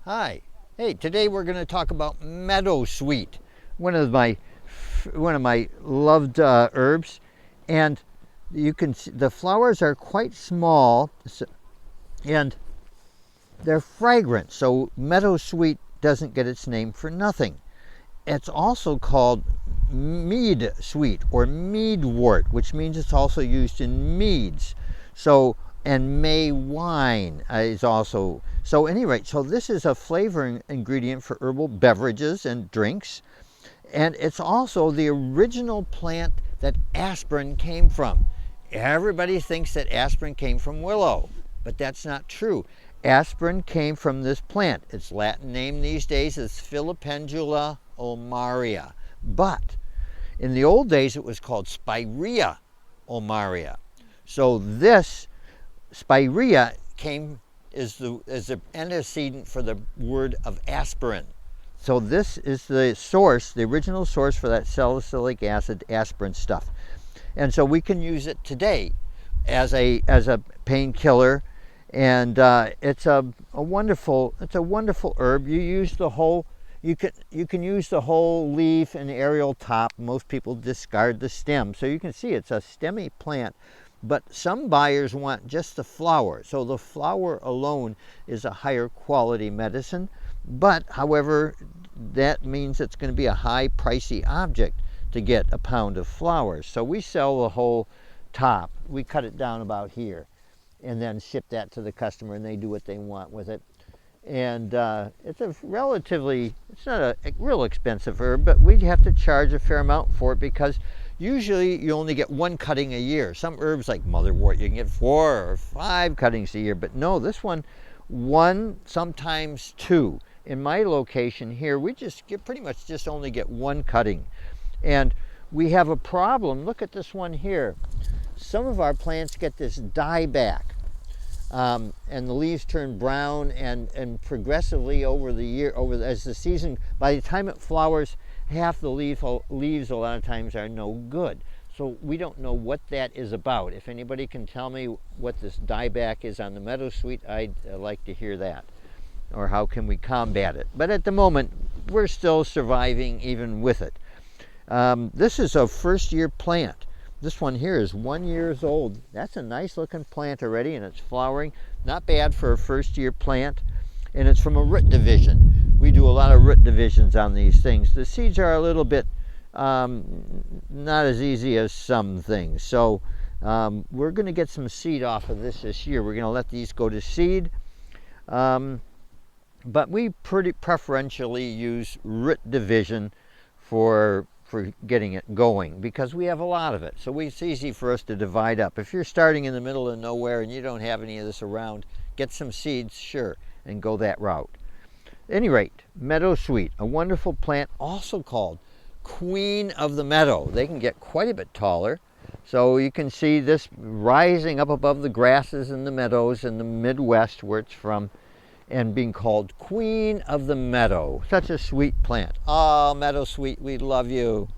Hi. Hey, today we're going to talk about Meadowsweet, one of my loved herbs, and you can see the flowers are quite small, and they're fragrant. So Meadowsweet doesn't get its name for nothing. It's also called Meadowsweet or meadwort, which means it's also used in meads. So, and May wine is also, so anyway, so this is a flavoring ingredient for herbal beverages and drinks. And it's also the original plant that aspirin came from. Everybody thinks that aspirin came from willow, but that's not true. Aspirin came from this plant. Its Latin name these days is Filipendula ulmaria. But in the old days, it was called Spirea ulmaria. So this Spirea is the antecedent for the word of aspirin. So this is the source, the original source for that salicylic acid aspirin stuff. And so we can use it today as a painkiller, and it's a wonderful herb. You use the whole, you can use the whole leaf and aerial top. Most people discard the stem. So you can see it's a stemmy plant, but some buyers want just the flower. So the flower alone is a higher quality medicine. But however, that means it's going to be a high pricey object to get a pound of flowers. So we sell the whole top. We cut it down about here and then ship that to the customer, and they do what they want with it. And it's it's not a real expensive herb, but we have to charge a fair amount for it because usually you only get one cutting a year. Some herbs like motherwort, you can get 4 or 5 cuttings a year, but no, this one, sometimes 2. In my location here, we pretty much just only get 1 cutting. And we have a problem. Look at this one here. Some of our plants get this dieback, and the leaves turn brown, and progressively over the year, as the season, by the time it flowers, half the leaves a lot of times are no good. So we don't know what that is about. If anybody can tell me what this dieback is on the Meadowsweet, I'd like to hear that. Or how can we combat it? But at the moment, we're still surviving even with it. This is a first-year plant. This one here is 1 year old. That's a nice looking plant already, and it's flowering. Not bad for a first-year plant. And it's from a root division. We do a lot of root divisions on these things. The seeds are a little bit not as easy as some things. So we're going to get some seed off of this year. We're going to let these go to seed. But we pretty preferentially use root division for getting it going because we have a lot of it. So it's easy for us to divide up. If you're starting in the middle of nowhere and you don't have any of this around, get some seeds, sure, and go that route. At any rate, Meadowsweet, a wonderful plant, also called Queen of the Meadow. They can get quite a bit taller. So you can see this rising up above the grasses in the meadows in the Midwest where it's from, and being called Queen of the Meadow. Such a sweet plant. Oh, Meadowsweet, we love you.